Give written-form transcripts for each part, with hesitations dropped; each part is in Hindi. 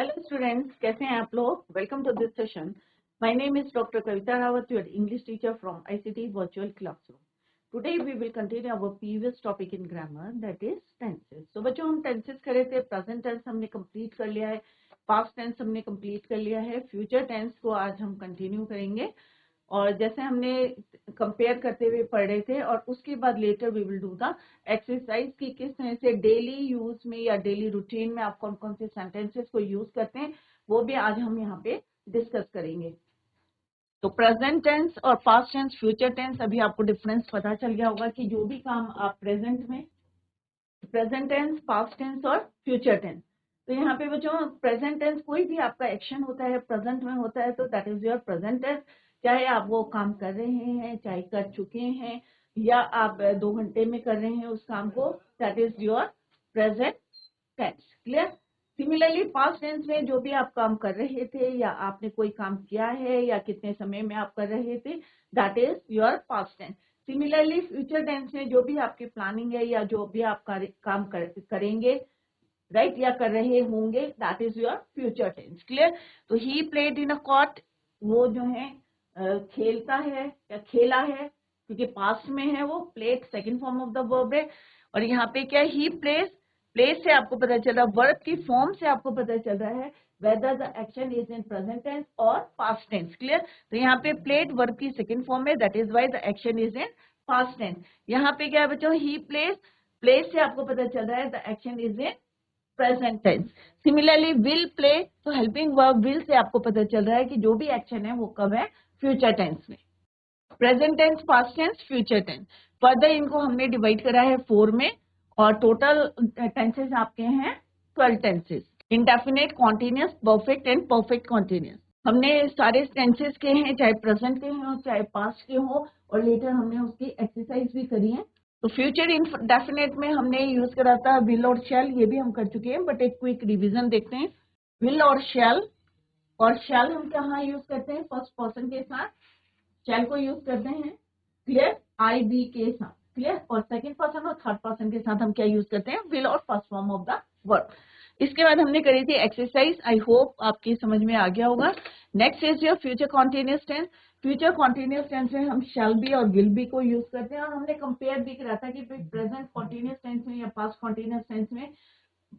Hello students, कैसे हैं आप लोग? Welcome to this session. My name is Dr. Kavita Rawat, your English teacher from ICT Virtual Classroom. Today we will continue our previous topic in grammar, that is tenses. So बच्चों हम tenses कर रहे थे, present tense हमने complete कर लिया है, past tense हमने complete कर लिया है, future tense को आज हम continue करेंगे. और जैसे हमने कंपेयर करते हुए पढ़ रहे थे और उसके बाद later we will do the exercise की किस तरह से डेली यूज में या डेली रूटीन में आप कौन कौन से सेंटेंसेस को यूज करते हैं वो भी आज हम यहाँ पे डिस्कस करेंगे. तो प्रेजेंट टेंस और पास्ट टेंस, फ्यूचर टेंस, अभी आपको डिफरेंस पता चल गया होगा कि जो भी काम आप प्रेजेंट में, प्रेजेंट टेंस, पास्ट टेंस और फ्यूचर टेंस. तो यहाँ पे बच्चों प्रेजेंट टेंस कोई भी आपका एक्शन होता है प्रेजेंट में होता है तो that is your present tense. चाहे आप वो काम कर रहे हैं, चाहे कर चुके हैं या आप 2 घंटे में कर रहे हैं उस काम को, that is your present tense. Clear? Similarly past tense में जो भी आप काम कर रहे थे या आपने कोई काम किया है या कितने समय में आप कर रहे थे, that is your past tense. Similarly future tense में जो भी आपकी प्लानिंग है या जो भी आप काम करेंगे, राइट, या कर रहे होंगे, that is your future tense. Clear? तो he played in a court, वो जो है खेलता है या खेला है, क्योंकि पास्ट में है वो. Played second form of the verb है. और यहाँ पे क्या ही प्लेस, प्लेस से आपको पता चल रहा है, वर्ब की फॉर्म से आपको पता चल रहा है whether the action is in present tense or past tense. Clear? तो यहाँ पे प्लेड वर्ब की सेकंड फॉर्म है, that is why the action is in past tense. यहाँ पे क्या है बच्चों, ही प्लेस, प्लेस से आपको पता चल रहा है the action is in present tense. Similarly will play, तो हेल्पिंग वर्ब विल से आपको पता चल रहा है कि जो भी एक्शन है वो कब है, फ्यूचर टेंस में. Present tense, past tense, future tense. Further इनको हमने डिवाइड करा है 4 में और टोटल टेंसेस आपके हैं 12 tenses. Indefinite, continuous, perfect and perfect continuous. हमने सारे टेंसेस के हैं, चाहे प्रेजेंट के हो चाहे पास्ट के हो, और लेटर हमने उसकी एक्सरसाइज भी करी है. तो फ्यूचर इंडेफिनिट में हमने यूज करा था विल और शैल, ये भी हम कर चुके हैं, बट एक क्विक रिवीजन देखते हैं. विल और शैल हम कहाँ यूज करते हैं, फर्स्ट पर्सन के साथ शैल को यूज करते हैं. क्लियर? आई बी के साथ. क्लियर? और सेकंड पर्सन और थर्ड पर्सन के साथ हम क्या यूज करते हैं, विल और first form of the verb. इसके बाद हमने करी थी एक्सरसाइज. आई होप आपकी समझ में आ गया होगा. Next is your future continuous tense. Future continuous tense में हम शैल बी और विल बी को यूज करते हैं, और हमने कंपेयर भी करा था कि प्रेजेंट कॉन्टिन्यूअस टेंस में या पास्ट कॉन्टिन्यूअस टेंस में,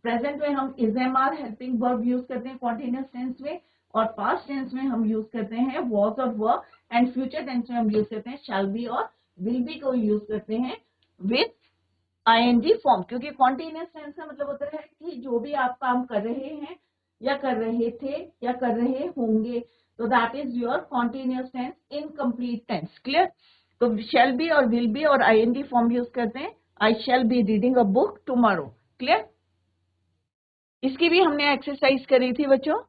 प्रेजेंट में हम is am are helping verb use करते हैं कॉन्टिन्यूअस टेंस में, और पास्ट टेंस में हम यूज करते हैं वॉज और वर, एंड फ्यूचर टेंस में हम यूज करते हैं शैल बी और विल बी को यूज करते हैं विथ आईएनजी फॉर्म. क्योंकि कॉन्टिन्यूअस टेंस का मतलब होता है कि जो भी आप काम कर रहे हैं या कर रहे थे या कर रहे होंगे, तो that is your continuous tense, incomplete tense. Clear? तो शैल बी और विल बी और आईएनजी फॉर्म यूज करते हैं. I shall be reading a book tomorrow. Clear? इसकी भी हमने एक्सरसाइज करी थी बच्चों.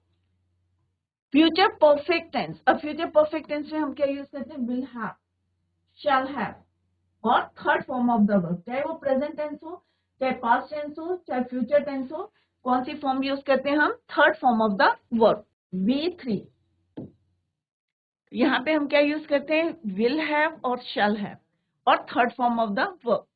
Future perfect tense. अब फ्यूचर परफेक्ट टेंस में हम क्या यूज करते हैं, विल हैव, शैल हैव और third form of the verb. चाहे वो प्रेजेंट टेंस हो, चाहे पास्ट टेंस हो, चाहे फ्यूचर टेंस हो, कौन सी फॉर्म यूज करते हैं हम, third form of the verb, V3. यहाँ पे हम क्या यूज करते हैं, विल हैव और शैल हैव और third form of the verb.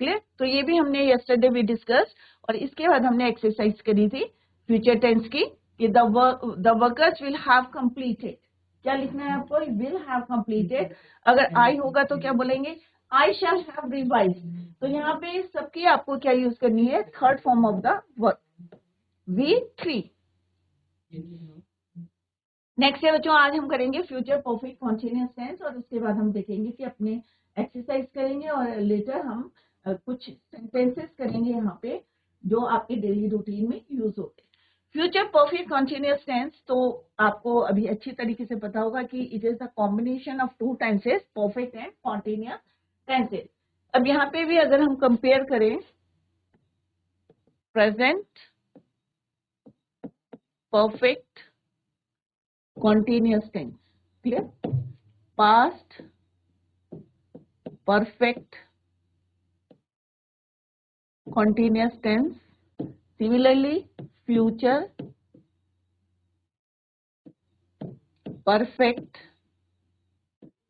Clear? तो ये भी हमने यस्टरडे भी डिस्कस. और इसके बाद हमने एक्सरसाइज करी थी फ्यूचर टेंस की, कि the workers will have completed. क्या लिखना है आपको, विल हैव कंप्लीटेड. अगर आई होगा तो क्या बोलेंगे, आई शैल हैव रिवाइज. तो यहाँ पे सबकी आपको क्या यूज करनी है, third form of the verb, V3. Next है बच्चों, आज हम करेंगे फ्यूचर परफेक्ट कॉन्टिन्यूअस टेंस, और उसके बाद हम देखेंगे कि अपने एक्सरसाइज करेंगे और लेटर हम कुछ सेंटेंसेस करेंगे यहाँ पे जो आपके डेली रूटीन में यूज होते हैं. फ्यूचर परफेक्ट कॉन्टिन्यूअस टेंस तो आपको अभी अच्छी तरीके से पता होगा कि it is the combination of 2 tenses, perfect and continuous tenses. अब यहाँ पे भी अगर हम कंपेयर करें, present perfect continuous tense, clear? Past perfect continuous tense. Similarly, future perfect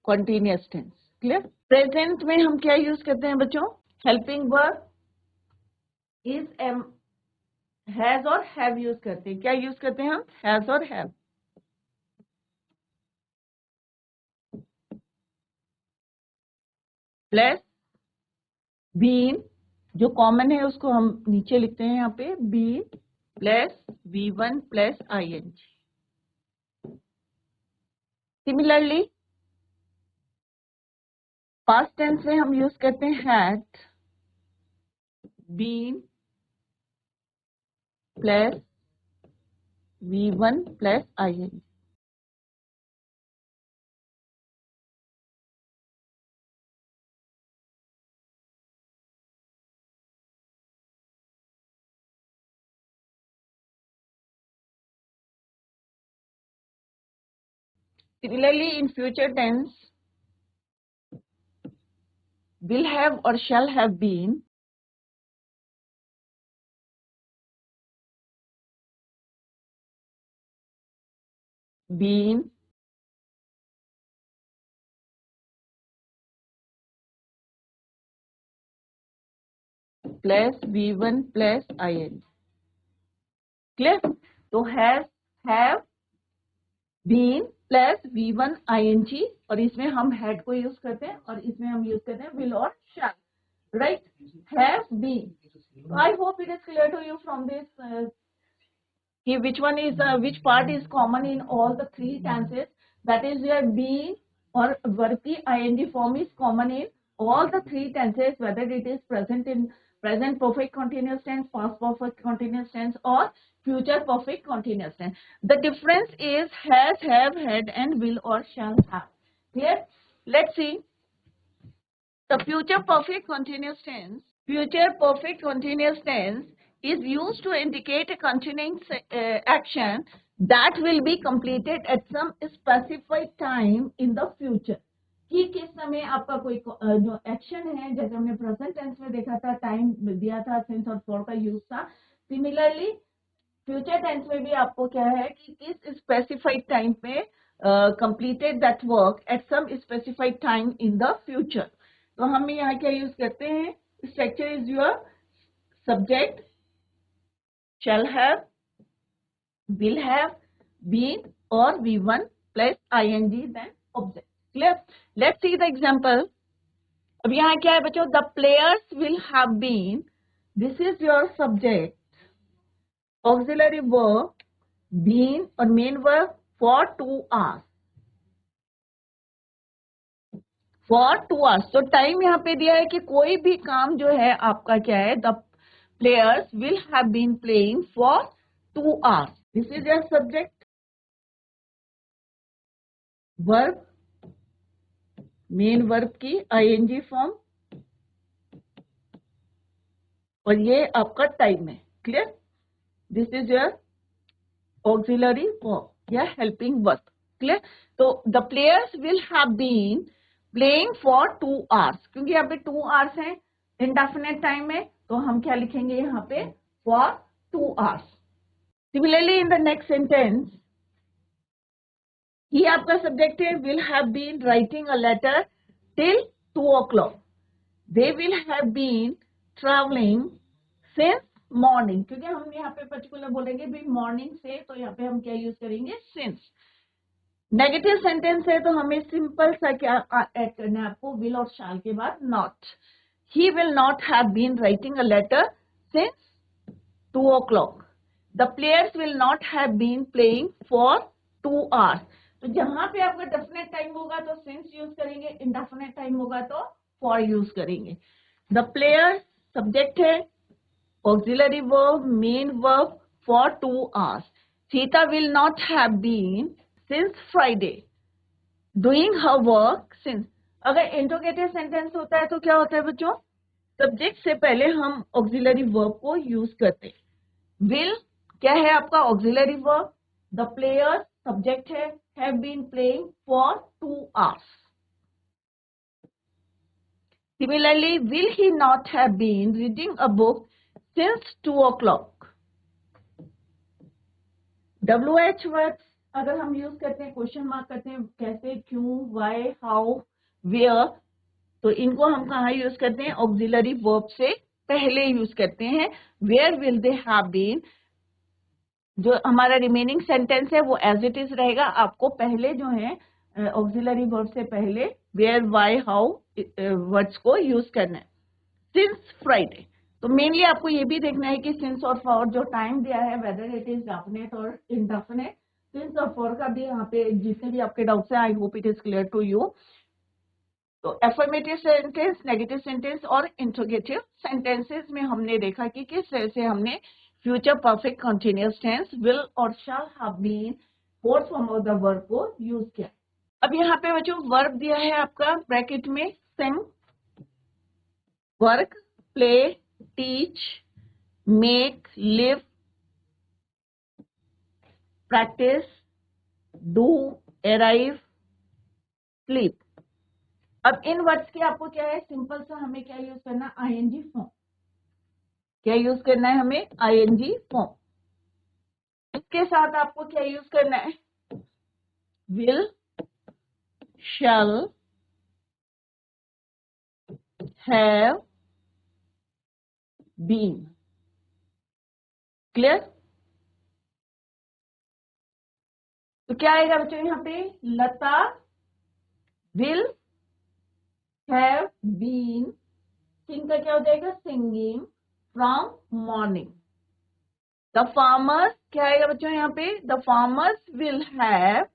continuous tense. Clear? Present में हम क्या यूज करते हैं बच्चों, helping verb is am has और हैव यूज करते हैं। क्या यूज करते हैं हम? हैज और हैव। प्लस बीन, जो कॉमन है उसको हम नीचे लिखते हैं यहाँ पे, been plus V1 plus ING। Similarly past tense में हम यूज करते हैं had, been plus V1 plus ING। Similarly, in future tense, will have or shall have been plus V1 plus IN। Clear? तो have been plus V1 ING, और इसमें हम had को यूज करते हैं और इसमें हम यूज करते हैं will और shall, right? Have been। I hope it is clear to you from this which one is which part is common in all the three tenses. That is your being or verb की ING form is common in all the three tenses, whether it is present in present perfect continuous tense, past perfect continuous tense, or future perfect continuous tense. The difference is has, have, had, and will or shall have. Clear? Let's see the future perfect continuous tense. Future perfect continuous tense is used to indicate a continuing action that will be completed at some specified time in the future। कि किस समय आपका कोई जो एक्शन है, जैसे हमने प्रेजेंट टेंस में देखा था, टाइम दिया था, सिंस और फॉर का यूज था। सिमिलरली फ्यूचर टेंस में भी आपको क्या है कि किस स्पेसिफाइड टाइम पे completed that work at some specified time in the future। तो हम यहाँ क्या यूज करते हैं? Structure is your subject, shall have, will have, been or V1 plus ING then object। Clear? Let's see the example। अब यहाँ क्या है बच्चों? The players will have been, this is your subject, auxiliary verb, been और main verb for 2 hours। For 2 hours। तो टाइम यहाँ पे दिया है कि कोई भी काम जो है आपका क्या है? The players will have been playing for 2 hours। This is your subject, verb, main verb की ING फॉर्म, और ये आपका टाइम है। Clear? This is your auxiliary verb या हेल्पिंग वर्ब। क्लियर? तो the players will have been playing for 2 hours, क्योंकि यहाँ पे 2 hours है इंडेफिनिट टाइम में, तो हम क्या लिखेंगे यहाँ पे? For 2 hours। Similarly in the next sentence, he आपका सब्जेक्ट है, will have been writing a letter till 2 o'clock। They will have been travelling since morning, क्योंकि हम यहाँ पे पर्टिकुलर बोलेंगे भी मॉर्निंग से, तो यहाँ पे हम क्या यूज करेंगे? सिंस। नेगेटिव सेंटेंस है तो हमें सिंपल सा क्या ऐड करना है आपको? विल और शैल के बाद not. He will not have been writing a letter since 2 o'clock। The players will not have been playing for 2 hours। तो जहां पे आपका डेफिनेट टाइम होगा तो सिंस यूज करेंगे, इंडेफिनेट टाइम होगा तो फॉर यूज करेंगे। द प्लेयर्स सब्जेक्ट है, auxiliary verb, main verb for 2 hours। Sita will not have been since Friday doing her work since. अगर इंट्रोगेटिव सेंटेंस होता है तो क्या होता है बच्चों? सब्जेक्ट से पहले हम ऑक्सिलरी वर्ब को यूज करते हैं। विल क्या है आपका? Auxiliary verb. The players subject है, have been playing for 2 hours। Similarly, will he not have been reading a book since 2 o'clock? WH words अगर हम यूज करते हैं, क्वेश्चन मार्क करते हैं, कैसे, क्यों, वाई, हाउ, वेयर, तो इनको हम कहाँ यूज करते हैं? ऑक्सिलरी वर्ब से पहले यूज करते हैं. Where will they have been, जो हमारा रिमेनिंग सेंटेंस है वो एज इट इज रहेगा. आपको पहले जो है ऑक्सिलरी वर्ब से पहले वेयर, वाई, हाउ वर्ड्स को यूज करना है. सिंस फ्राइडे, तो मेनली आपको ये भी देखना है कि सिंस और फॉर जो टाइम दिया है वेदर इट इज डेफिनेट और इनडेफिनेट. सिंस और फॉर का भी यहाँ पे जितने भी आपके डाउट्स हैं, I hope it is clear to you. तो एफर्मेटिव सेंटेंस, नेगेटिव सेंटेंस और इंट्रोगेटिव सेंटेंसेस में हमने देखा कि किस तरह से हमने future perfect continuous tense, will और shall have been, fourth form of the verb को यूज किया. अब यहाँ पे बच्चों वर्ब दिया है आपका ब्रैकेट में, sing, work, play, teach, make, live, practise, do, arrive, sleep. अब इन वर्ड्स के आपको क्या है, सिंपल सा हमें क्या यूज करना, आईएनजी फॉर्म. क्या यूज करना है हमें, आईएनजी फॉर्म. इसके साथ आपको क्या यूज करना है, will, shall, have, been. Clear? तो क्या आएगा बच्चों यहाँ पे, Lata will have been, sing का क्या हो जाएगा, singing from morning. The farmers, क्या आएगा बच्चों यहाँ पे, the farmers will have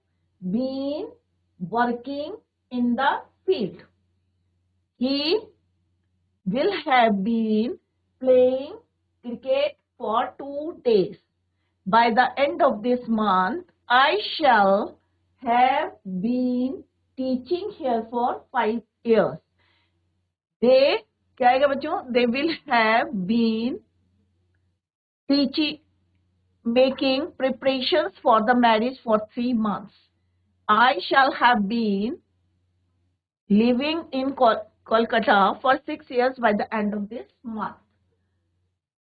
been working in the field. He will have been playing cricket for 2 days. By the end of this month, I shall have been teaching here for 5 years. They, क्या आएगा बच्चों, they will have been teaching, making preparations for the marriage for 3 months. I shall have been living in Kolkata for 6 years by the end of this month.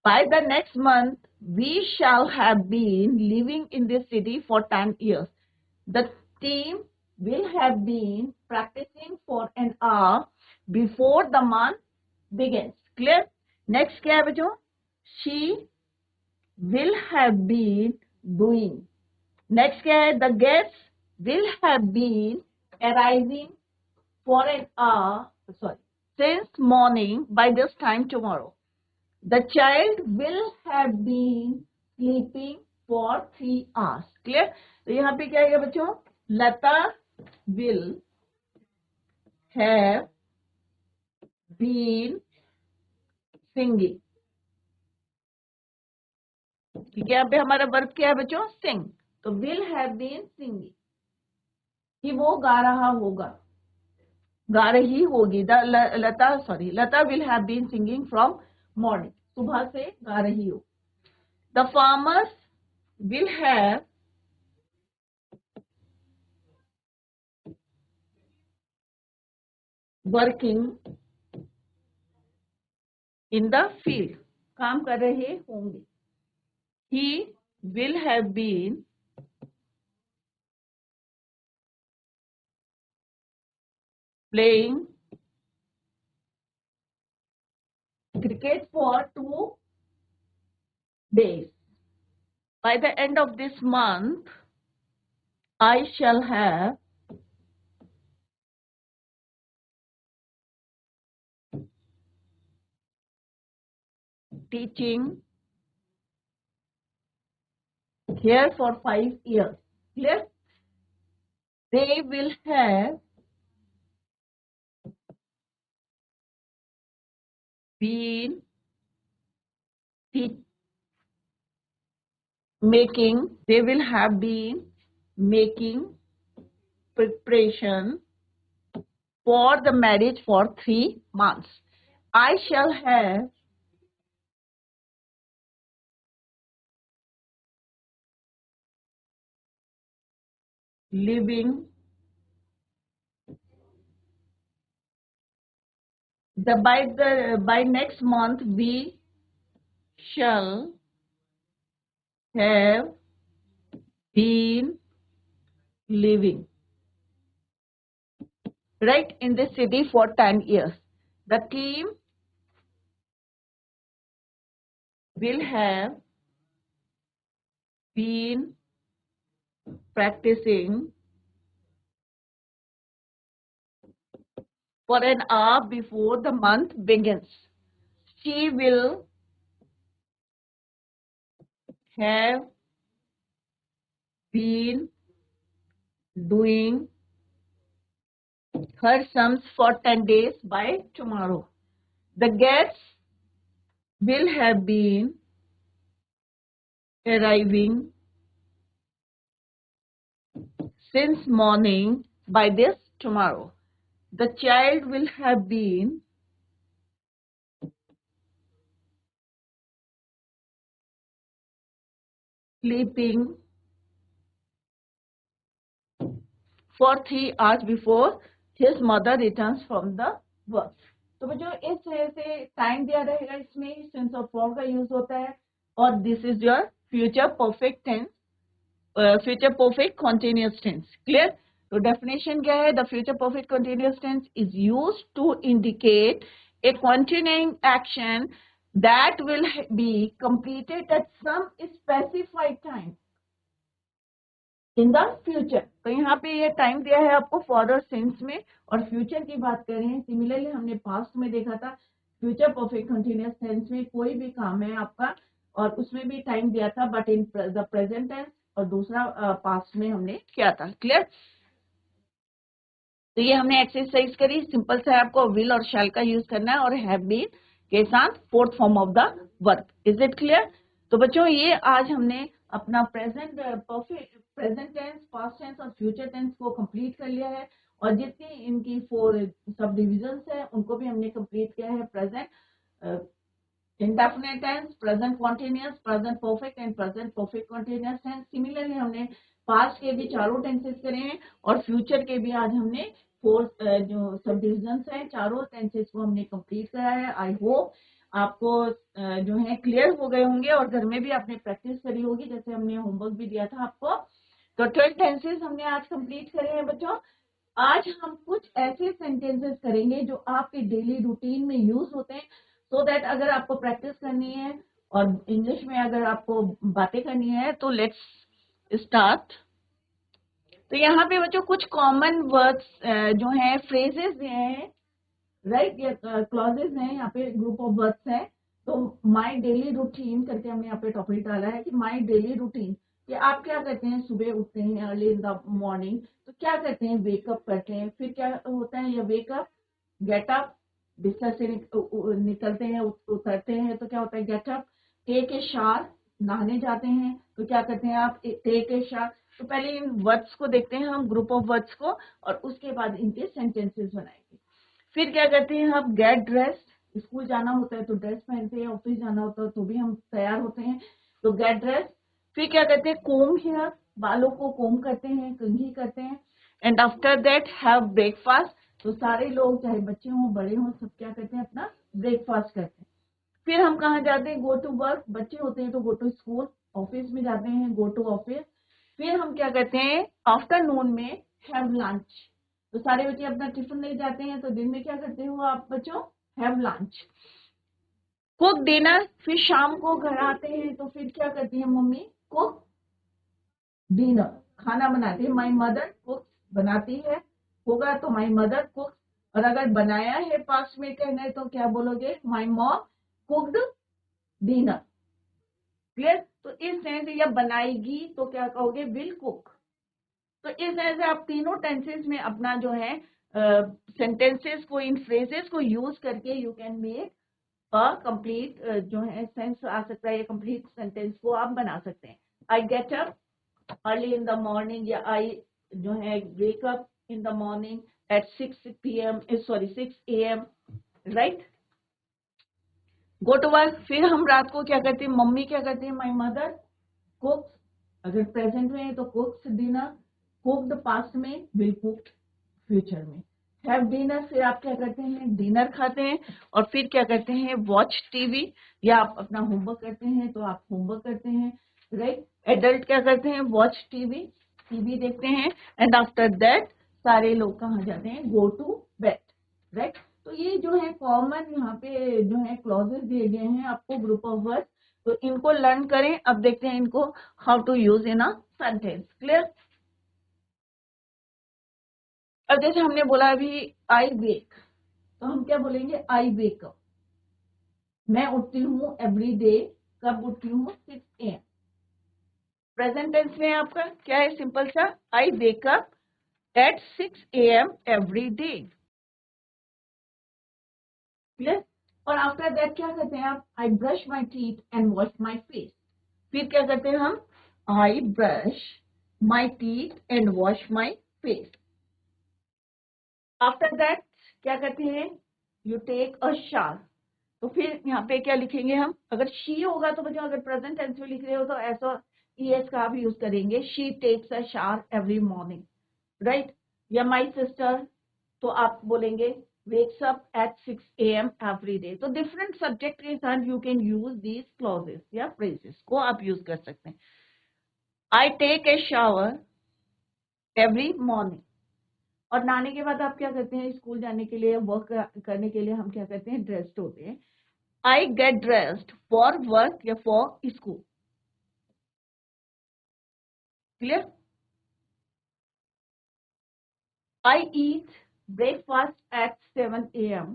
By the next month, we shall have been living in this city for 10 years. The team will have been practicing for an hour before the month begins. Clear? Next क्या है बच्चों? She will have been doing. Next क्या है? The guests will have been arriving for an hour, since morning by this time tomorrow. The child will have been sleeping for 3 hours. Clear? तो यहाँ पे क्या आएगा बच्चों, लता will have been singing. ठीक है, यहाँ पे हमारा वर्ब क्या है बच्चों, sing. तो will have been singing, कि वो गा रहा होगा, गा रही होगी. लता will have been singing from morning, सुबह से गा रही हो. The farmers will have working in the field, काम कर रहे होंगे. He will have been playing cricket for 2 days. By the end of this month, I shall have teaching here for 5 years. Clear? They will have been they will have been making preparation for the marriage for 3 months. I shall have living by next month we shall have been living right in this city for 10 years. The team will have been practicing for an hour before the month begins. She will have been doing her sums for 10 days by tomorrow. The guests will have been arriving since morning by this tomorrow. The child will have been sleeping for 3 hours before his mother returns from the work. तो बच्चों इस तरह से टाइम दिया रहेगा, इसमें सेंस ऑफ फॉर का यूज होता है और this is your future perfect tense, future perfect continuous tense. Clear? तो डेफिनेशन क्या है? The future perfect continuous tense is used to indicate a continuing action that will be completed at some specified time in the future. तो यहाँ पे ये टाइम दिया है आपको फॉर सेंस में और फ्यूचर की बात कर रहे हैं. सिमिलरली हमने पास्ट में देखा था फ्यूचर परफेक्ट कंटिन्यूअस टेंस में कोई भी काम है आपका और उसमें भी टाइम दिया था, but in the present tense, और दूसरा पास्ट में हमने किया था. क्लियर? तो ये हमने एक्सरसाइज करी. सिंपल सा आपको विल और शैल का यूज करना है और हैव बीन के साथ fourth form of the verb. Is it clear? तो बच्चों ये आज हमने अपना present perfect, present tense, past tense और फ्यूचर टेंस को कंप्लीट कर लिया है और जितनी इनकी 4 सब डिविजन्स है उनको भी हमने कंप्लीट किया है. Present indefinite tense, present continuous, present perfect and present perfect continuous tense. Similarly हमने पास्ट के भी चारों टेंसेस करे हैं और फ्यूचर के भी आज हमने 4 जो सब डिविजन्स हैं चारों टेंसेस को हमने कंप्लीट करा है. आई होप आपको जो है क्लियर हो गए होंगे और घर में भी आपने प्रैक्टिस करी होगी जैसे हमने होमवर्क भी दिया था आपको. तो 12 टेंसेस हमने आज कंप्लीट करे हैं बच्चों. आज हम कुछ ऐसे सेंटेंसेस करेंगे जो आपके डेली रूटीन में यूज होते हैं, सो दैट अगर आपको प्रैक्टिस करनी है और इंग्लिश में अगर आपको बातें करनी है तो लेट्स स्टार्ट. तो यहाँ पे बच्चों कुछ कॉमन वर्ड्स जो हैं, फ्रेजेस दिए हैं, राइट, ये क्लॉजेस हैं, यहाँ पे ग्रुप ऑफ वर्ड्स हैं. तो माय डेली रूटीन करके हमने यहाँ पे टॉपिक डाला है कि माय डेली रूटीन, कि आप क्या करते हैं, सुबह उठते हैं अर्ली इन द मॉर्निंग, तो क्या करते हैं, वेकअप करते हैं, फिर क्या होता है, ये वेकअप, गेटअप, बिस्तर से निकलते हैं, उतरते हैं तो क्या होता है, गेटअप, टेक ए शावर, नहाने जाते हैं तो क्या करते हैं आप, टेक ए शावर. तो पहले इन वर्ड्स को देखते हैं हम, ग्रुप ऑफ वर्ड्स को, और उसके बाद इनके सेंटेंसेस बनाएंगे. फिर क्या करते हैं हम, गेट ड्रेस्ड, स्कूल जाना होता है तो ड्रेस पहनते हैं, ऑफिस जाना होता है तो भी हम तैयार होते हैं, तो गेट ड्रेस. फिर क्या करते हैं, कोम हेयर, बालों को कोम करते हैं, कंघी करते हैं. And after that have breakfast, तो सारे लोग चाहे बच्चे हों बड़े हों सब क्या करते हैं, अपना ब्रेकफास्ट करते हैं. फिर हम कहाँ जाते हैं, गो टू वर्क, बच्चे होते हैं तो गो टू स्कूल, ऑफिस में जाते हैं, गो टू ऑफिस. फिर हम क्या करते हैं, आफ्टरनून में हैव लंच, तो सारे बच्चे अपना टिफिन ले जाते हैं, तो दिन में क्या करते हो आप बच्चों, हैव लंच. कुक डिनर, फिर शाम को घर आते हैं तो फिर क्या करती है मम्मी, कुक डिनर, खाना बनाती है. माई मदर कुक, बनाती है, होगा तो माई मदर कुक, और अगर बनाया है पास्ट में कहना है तो क्या बोलोगे, my mom cooked dinner. Clear? तो इस तरह से, या बनाएगी तो क्या कहोगे, विल कुक. तो इस तरह से आप तीनों टेंसेस में अपना जो है सेंटेंसेस को, इन फ्रेजेस को यूज करके you can make a complete जो है सेंस आ सकता है, ये कंप्लीट सेंटेंस को आप बना सकते हैं. I get up early in the morning, या आई जो है wake up in the morning at 6 PM, sorry 6 AM, right. Go to work, फिर हम रात को क्या करते हैं, मम्मी क्या करती है, माई मदर कुक्स, अगर प्रेजेंट में है तो कुक्स डिनर, कुक्ड पास्ट में, विल कुक्ड फ्यूचर में. हैव डिनर, फिर आप क्या करते हैं, डिनर खाते हैं, और फिर क्या करते हैं, वॉच टीवी, या आप अपना होमवर्क करते हैं तो आप होमवर्क करते हैं, राइट. एडल्ट क्या करते हैं, वॉच टीवी, टीवी देखते हैं. एंड आफ्टर दैट सारे लोग कहाँ जाते हैं, गो टू बेड, राइट. तो ये जो है कॉमन यहाँ पे जो है क्लॉजेस दिए गए हैं आपको, ग्रुप ऑफ वर्ड्स, तो इनको लर्न करें। अब देखते हैं इनको how to use in a sentence. Clear? अब जैसे हमने बोला अभी आई वेक, तो हम क्या बोलेंगे? आई वेक अप। मैं उठती हूँ एवरी डे। कब उठती हूँ? 6 AM। प्रेजेंट टेंस में आपका क्या है? सिंपल सा, I wake up at 6 AM every day. Clear? और आफ्टर दैट क्या करते हैं आप? I brush my teeth and wash my face. फिर क्या करते हैं हम? I brush my teeth and wash my face. After that क्या करते हैं? You take a shower. तो फिर यहाँ पे क्या लिखेंगे हम? अगर शी होगा तो बच्चों, अगर प्रेजेंट टेंस में लिख रहे हो तो ऐसा ईएस का आप यूज करेंगे। She takes a shower every morning, right? या माई सिस्टर, तो आप बोलेंगे wakes up at 6 AM every day। तो डिफरेंट सब्जेक्ट के साथ you can use these clauses या फ्रेजेस को आप यूज कर सकते हैं। I take a shower every morning. और नहाने के बाद आप क्या करते हैं? स्कूल जाने के लिए, वर्क करने के लिए हम क्या करते हैं? ड्रेस्ड होते हैं। I get dressed for work या for school. Clear? I eat breakfast at 7 AM।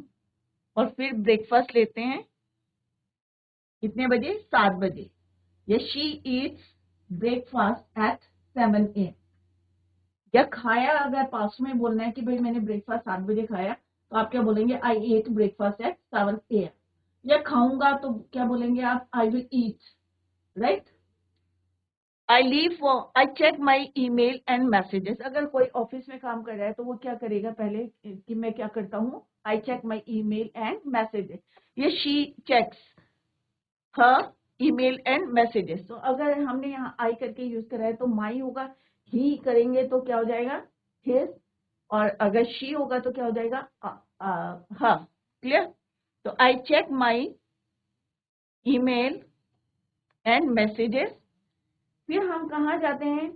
और फिर ब्रेकफास्ट लेते हैं कितने बजे? 7 बजे। या she Yeats breakfast at 7 AM। या खाया, अगर पास में बोलना है कि भाई मैंने ब्रेकफास्ट 7 बजे खाया, तो आप क्या बोलेंगे? I ate breakfast at 7 AM। या खाऊंगा तो क्या बोलेंगे आप? I will eat, right? I leave for, I check my email and messages. अगर कोई ऑफिस में काम कर रहा है तो वो क्या करेगा पहले कि मैं क्या करता हूँ? I check my email and messages. ये she checks her email and messages. तो अगर हमने यहाँ आई करके यूज करा है तो माई होगा, ही करेंगे तो क्या हो जाएगा? हिज। और अगर शी होगा तो क्या हो जाएगा? हाँ। क्लियर? तो I check my email and messages. फिर हम कहाँ जाते हैं?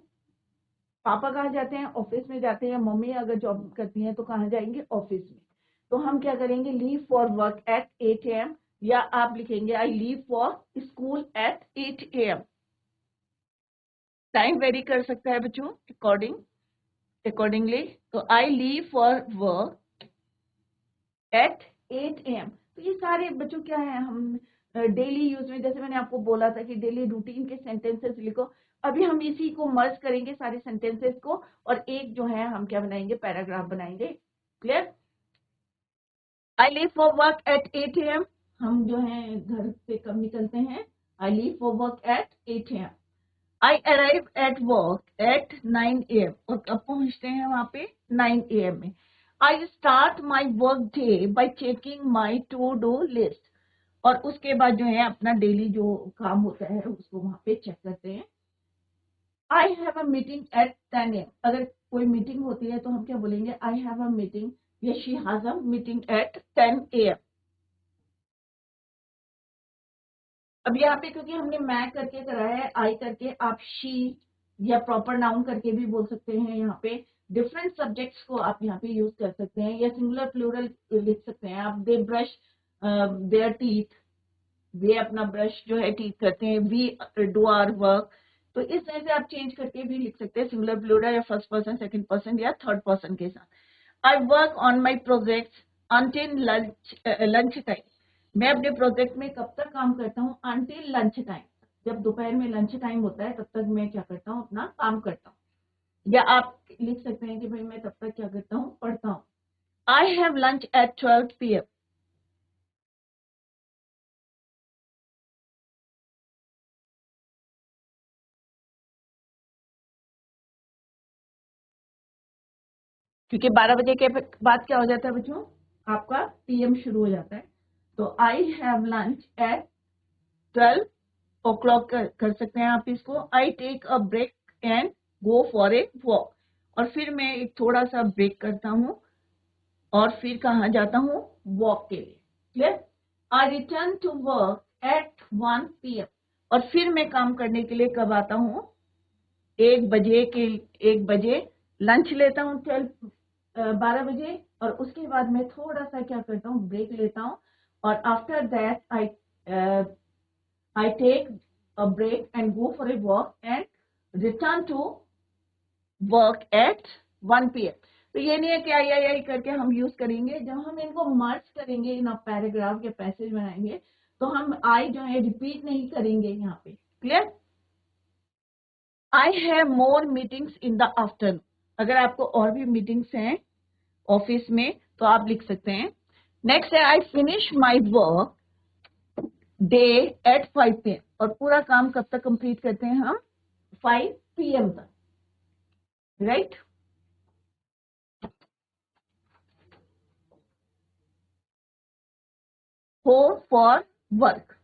पापा कहाँ जाते हैं? ऑफिस में जाते हैं। मम्मी अगर जॉब करती हैं तो कहाँ जाएंगे? ऑफिस में। तो हम क्या करेंगे? Leave for work at 8 AM। या आप लिखेंगे आई leave for school eight 8 AM। Time very कर सकता है बच्चों अकॉर्डिंगली। तो आई leave for work at 8 AM। तो ये सारे बच्चों क्या है? हम डेली यूज में, जैसे मैंने आपको बोला था कि डेली रूटीन के सेंटेंसेस लिखो। अभी हम इसी को मर्ज करेंगे सारे सेंटेंसेस को, और एक जो है हम क्या बनाएंगे? पैराग्राफ बनाएंगे। Clear? I leave for work at 8 AM। हम जो है घर से कब निकलते हैं? आई leave for work at 8 AM। I arrive at work at 9 AM। और कब पहुंचते हैं वहां पे? 9 AM में। I start my work day by checking my to do list. और उसके बाद जो है अपना डेली जो काम होता है उसको वहां पे चेक करते हैं। I have a meeting at 10 AM। अगर कोई मीटिंग होती है तो हम क्या बोलेंगे? आई हैव अ मीटिंग या she has a meeting at 10 AM। अब यहाँ पे क्योंकि हमने मैं करके कराया है, आई करके, आप शी या प्रॉपर नाउन करके भी बोल सकते हैं। यहाँ पे डिफरेंट सब्जेक्ट्स को आप यहाँ पे यूज कर सकते हैं, या सिंगुलर प्लूरल लिख सकते हैं आप। They brush their teeth. वे अपना ब्रश जो है टीथ करते हैं। We do our work. तो इस तरह से आप चेंज करके भी लिख सकते हैं, सिंगुलर प्लूरल या फर्स्ट पर्सन, सेकंड पर्सन या थर्ड पर्सन के साथ। I work on my project until lunch time. मैं अपने प्रोजेक्ट में कब तक काम करता हूँ? Until lunch time. जब दोपहर में लंच टाइम होता है तब तक मैं क्या करता हूँ? अपना काम करता हूँ। या आप लिख सकते हैं कि भाई मैं तब तक क्या करता हूँ? पढ़ता हूँ। I have lunch at 12 PM। क्योंकि 12 बजे के बाद क्या हो जाता है बच्चों? आपका PM शुरू हो जाता है। तो आई हैव लंच एट 12 o'clock कर सकते हैं आप इसको। I take a break and go for a walk. और फिर मैं एक थोड़ा सा ब्रेक करता हूँ और फिर कहाँ जाता हूँ? वॉक के लिए। Clear? I return to work at 1 PM। और फिर मैं काम करने के लिए कब आता हूँ? 1 बजे के 1 बजे लंच लेता हूँ 12 बजे। और उसके बाद मैं थोड़ा सा क्या करता हूँ? ब्रेक लेता हूँ। और after that I I take a break and go for a walk and return to work at 1 PM. तो ये नहीं है कि आई करके हम यूज करेंगे। जब हम इनको मर्ज करेंगे इन पैराग्राफ या पैसेज बनाएंगे तो हम आई जो है रिपीट नहीं करेंगे यहाँ पे। Clear? I have more meetings in the afternoon. अगर आपको और भी मीटिंग्स हैं ऑफिस में तो आप लिख सकते हैं। नेक्स्ट है I finish my work day at 5 PM। और पूरा काम कब तक कंप्लीट करते हैं हम? 5 PM तक, राइट? Home for work.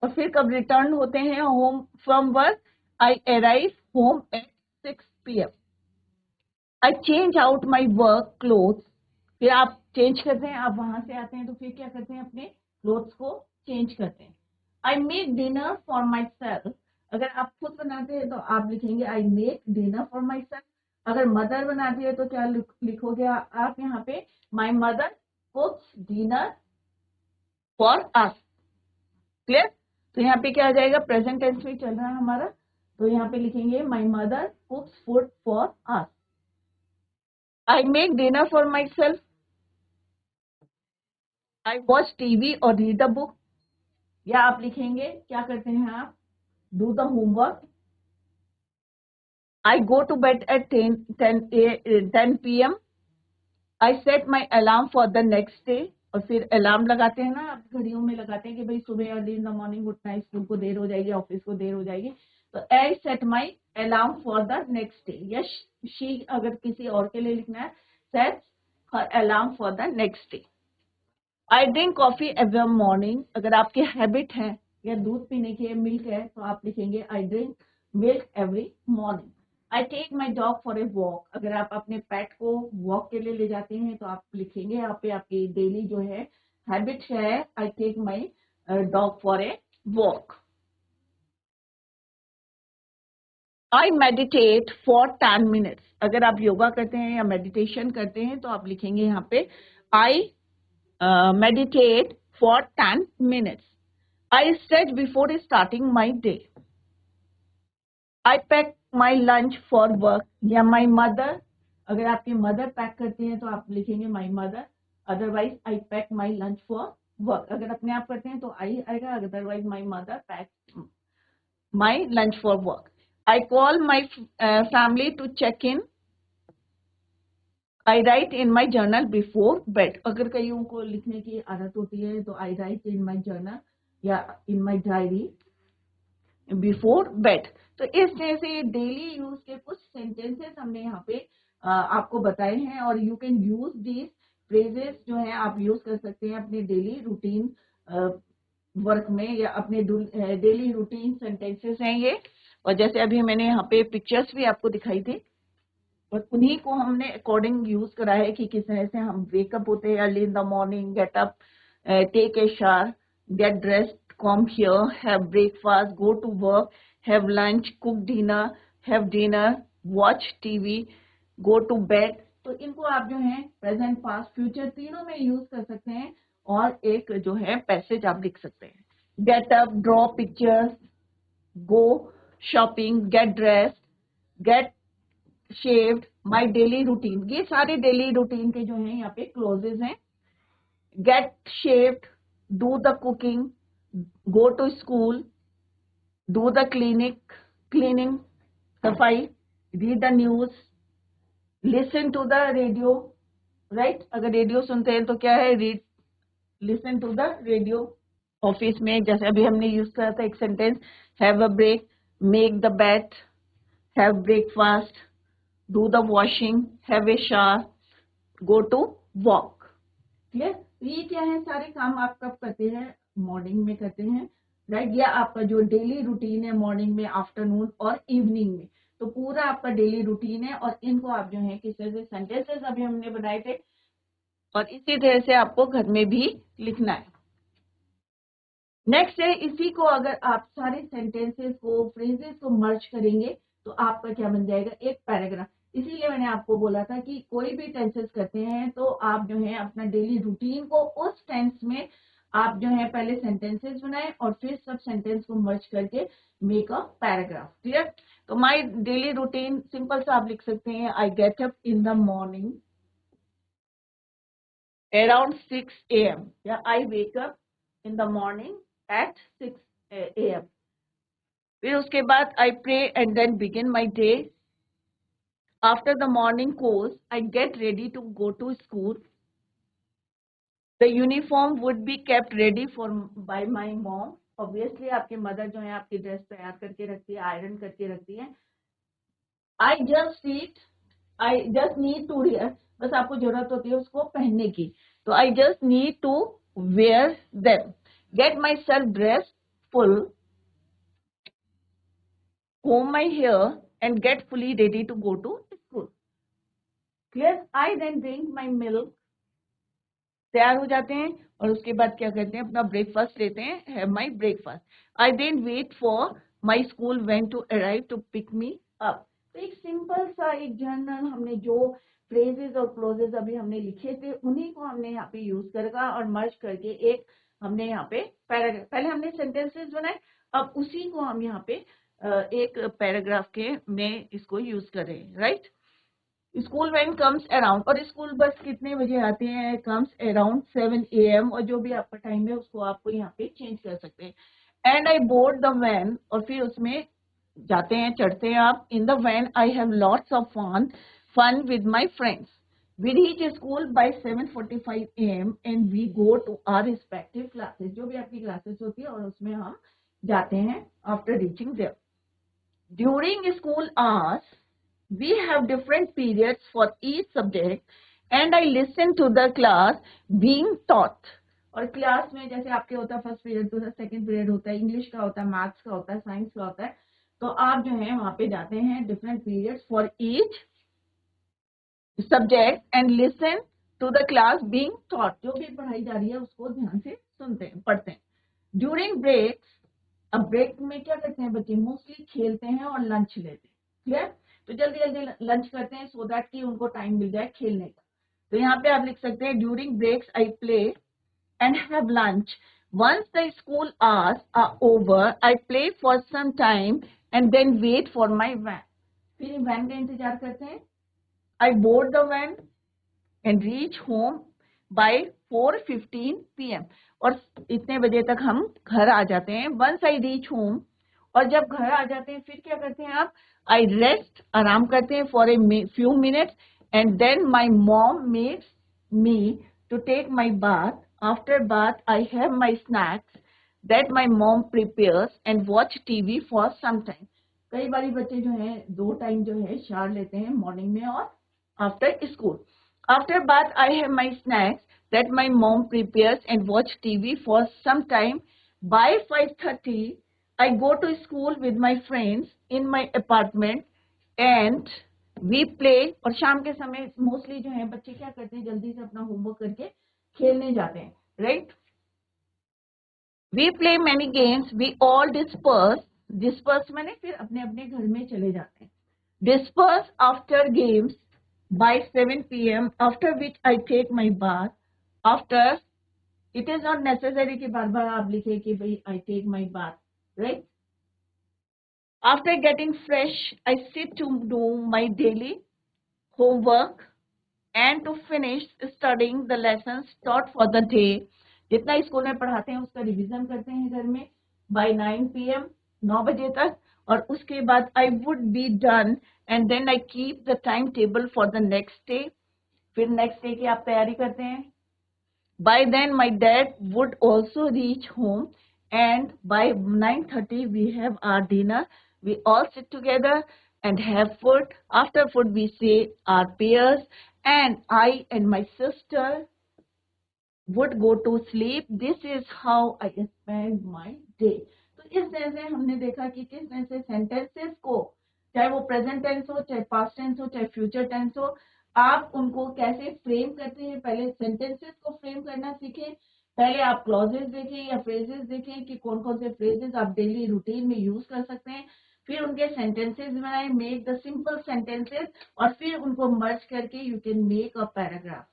और फिर कब रिटर्न होते हैं home from work? I arrive home at 6 PM। I change out my work cloth. फिर आप चेंज करते हैं, आप वहां से आते हैं तो फिर क्या करते हैं? अपने क्लोथ्स को चेंज करते हैं। आई make dinner for my self. अगर आप खुद बनाते हैं तो आप लिखेंगे आई make dinner for my self. अगर मदर बनाती है तो क्या लिखोगे आप यहाँ पे? माई mother कुक्स dinner for us. Clear? तो यहाँ पे क्या आ जाएगा? प्रेजेंट टेंस में चल रहा है हमारा, तो यहाँ पे लिखेंगे my mother cooks food for us. I make dinner for myself. I watch TV और रीड द बुक। या आप लिखेंगे क्या करते हैं आप? Do the homework. I go to bed at 10 PM। I set my alarm for the next day. और फिर अलार्म लगाते हैं ना, आप घड़ियों में लगाते हैं कि भाई सुबह अर्ली इन द मॉर्निंग उठना है, स्कूल को देर हो जाएगी, ऑफिस को देर हो जाएगी। तो I set my alarm for the next day. या शी अगर किसी और के लिए लिखना है, set her alarm for the next day. I drink coffee every morning. अगर आपकी हैबिट है या दूध पीने की मिल्क है तो आप लिखेंगे I drink milk every morning. I take my dog for a walk. अगर आप अपने पेट को वॉक के लिए ले जाते हैं तो आप लिखेंगे यहाँ पे आपकी डेली जो है हैबिट है, I take my dog for a walk. I meditate for 10 minutes. अगर आप योगा करते हैं या मेडिटेशन करते हैं तो आप लिखेंगे यहाँ पे आई meditate for 10 minutes. I stretch before starting my day. I pack my lunch for work. या my mother, अगर आपकी मदर पैक करती हैं तो आप लिखेंगे my mother. Otherwise, I pack my lunch for work. अगर अपने आप करते हैं तो I आएगा, otherwise my mother packs my lunch for work. I call my family to check in. I right in my journal before bed. अगर कईयों को लिखने की आदत होती है तो आई राइट इन माई जर्नल या इन माई डायरी बिफोर बेड। तो इस तरह से डेली यूज के कुछ सेंटेंसेस हमने यहाँ पे आपको बताए हैं और you can use these phrases जो है आप यूज कर सकते हैं अपने डेली रूटीन वर्क में या अपने डेली रूटीन सेंटेंसेस हैं ये। और जैसे अभी मैंने यहाँ पे पिक्चर्स भी आपको दिखाई थी और उन्हीं को हमने अकॉर्डिंग यूज करा है कि किस तरह से हम वेकअप होते हैं early in the morning, get up, take a shower, get dressed, come here, have breakfast, go to work, have lunch, cook dinner, have dinner, watch TV, go to bed. तो इनको आप जो है प्रेजेंट, पास्ट, फ्यूचर तीनों में यूज कर सकते हैं और एक जो है पैसेज आप लिख सकते हैं। Get up, draw pictures, go shopping, get dress, get shaved, my daily routine. ये सारे डेली रूटीन के जो हैं यहाँ पे क्लोजेज हैं। Get shaved, do the cooking, go to school, do the cleaning सफाई, read the news, listen to the radio, right? अगर रेडियो सुनते हैं तो क्या है? Read, listen to the radio. Office में जैसे अभी हमने यूज करा था एक sentence, have a break, make the bed, have breakfast, do the washing, have a shower, go to walk. Clear? ये क्या है? सारे काम आप कब करते हैं? मॉर्निंग में करते हैं, राइट? या आपका जो डेली रूटीन है मॉर्निंग में, आफ्टरनून और इवनिंग में, तो पूरा आपका डेली रूटीन है और इनको आप जो है किस तरह से सेंटेंसेस अभी हमने बनाए थे और इसी तरह से आपको घर में भी लिखना है। नेक्स्ट है, इसी को अगर आप सारे सेंटेंसेस को, फ्रेजेस को मर्ज करेंगे तो आपका क्या बन जाएगा? एक पैराग्राफ। इसीलिए मैंने आपको बोला था कि कोई भी टेंसेस करते हैं तो आप जो है अपना डेली रूटीन को उस टेंस में आप जो है पहले सेंटेंसेस बनाएं और फिर सब सेंटेंस को मर्ज करके मेक अ पैराग्राफ। क्लियर? तो माय डेली रूटीन सिंपल सा आप लिख सकते हैं, I get up in the morning around 6 a.m. या I wake up in the morning at 6 a.m. फिर उसके बाद I pray and then begin my day. After the morning course, I get ready to go to school. The uniform would be kept ready for by my mom. Obviously आपके मदर जो है आपकी ड्रेस तैयार करके रखती है, आयरन करके रखती है। I just need to wear, बस आपको जरूरत होती है उसको पहनने की, तो I just need to wear them. Get myself dressed full, comb my hair and get fully ready to go to school. Clear? I then drink my milk, तैयार हो जाते हैं और उसके बाद क्या करते हैं, अपना ब्रेकफास्ट लेते हैं, have my breakfast. I then wait for my school when to arrive to pick me up. तो एक सिंपल सा एक जनरल हमने जो फ्रेजेस और क्लोजेस अभी हमने लिखे थे उन्हीं को हमने यहाँ पे यूज करेगा और मर्ज करके एक हमने यहाँ पे पैराग्राफ, पहले हमने सेंटेंसेस बनाए, अब उसी को हम यहाँ पे एक पैराग्राफ के में इसको यूज करें. Right? School van comes around, और स्कूल बस कितने बजे आते हैं, कम्स अराउंड 7 AM, और जो भी आपका टाइम है उसको आपको यहाँ पे चेंज कर सकते हैं. And I board the van, और फिर उसमें जाते हैं, चढ़ते हैं आप. In the van I have lots of fun with my friends. We reach school by 7:45 AM and we go to our respective classes. जो भी आपकी क्लासेस होती है और उसमें हम जाते हैं after reaching there. During school hours we have different periods for each subject and I listen to the class being taught. और क्लास में जैसे आपके होता है फर्स्ट पीरियड होता है, सेकंड पीरियड होता है, इंग्लिश का होता है, मैथ्स का होता है, साइंस का होता है, तो आप जो है वहां पे जाते हैं different periods for each subject and listen to the class being taught. जो भी पढ़ाई जा रही है उसको ध्यान से सुनते हैं, पढ़ते हैं. ड्यूरिंग ब्रेक्स, अब ब्रेक में क्या करते हैं बच्चे, मोस्टली खेलते हैं और लंच लेते हैं. क्लियर? तो जल्दी जल्दी लंच करते हैं सो दैट कि उनको टाइम मिल जाए खेलने का. तो यहाँ पे आप लिख सकते हैं during breaks I play and have lunch. Once the school hours are over I play for some time and then wait for my van. फिर वैन का इंतजार करते हैं. I board the van and reach home by 4:15 PM, और इतने बजे तक हम घर आ जाते हैं. वंस आई रीच होम, और जब घर आ जाते हैं फिर क्या करते हैं आप, आई रेस्ट, आराम करते हैं for a few minutes and then my mom makes me to take my bath. After bath I have my snacks that my mom prepares and watch TV for some time. कई बार बच्चे जो है 2 टाइम जो है शावर लेते हैं, मॉर्निंग में और after school. After bath I have my snacks that my mom prepares and watch TV for some time. By 5:30, I go to school with my friends in my apartment and we play. और शाम के समय मोस्टली जो है बच्चे क्या करते हैं, जल्दी से अपना होमवर्क करके खेलने जाते हैं. Right? We play many games. We all disperse. Disperse मैंने फिर अपने अपने घर में चले जाते हैं. Disperse after games by 7 PM, after which I take my bath. After, it is not necessary कि बार बार आप लिखे कि भाई I take my bath, right? After getting fresh, I sit to do my daily homework and to finish studying the lessons taught for the day. जितना स्कूल में पढ़ाते हैं उसका रिवीजन करते हैं घर में by 9 PM, 9 बजे तक, और उसके बाद I would be done and then I keep the timetable for the next day. फिर next day की आप तैयारी करते हैं. By then my dad would also reach home and by 9:30 we have our dinner. We all sit together and have food. After food we say our prayers and I and my sister would go to sleep. This is how I spend my day. तो इस तरह से हमने देखा कि किस तरह से सेंटेंसेस को, चाहे वो प्रेजेंट टेंस हो, चाहे पास्ट टेंस हो, चाहे फ्यूचर टेंस हो, आप उनको कैसे फ्रेम करते हैं. पहले सेंटेंसेस को फ्रेम करना सीखें. पहले आप क्लॉजेस देखें या फ्रेजेस देखें कि कौन कौन से फ्रेजेस आप डेली रूटीन में यूज कर सकते हैं. फिर उनके सेंटेंसेस बनाएं, मेक द सिंपल सेंटेंसेस, और फिर उनको मर्ज करके you can make a paragraph.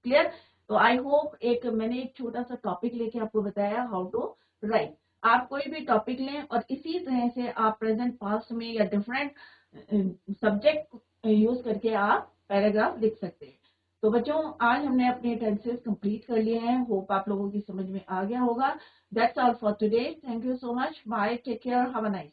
Clear? तो आई होप मैंने एक छोटा सा टॉपिक लेके आपको बताया हाउ टू राइट। आप कोई भी टॉपिक लें और इसी तरह से आप प्रेजेंट पास्ट में या डिफरेंट सब्जेक्ट यूज करके आप पैराग्राफ लिख सकते हैं। तो बच्चों, आज हमने अपने टेंसेस कंप्लीट कर लिए हैं। होप आप लोगों की समझ में आ गया होगा। That's all for today. Thank you so much. Bye, take care, have a nice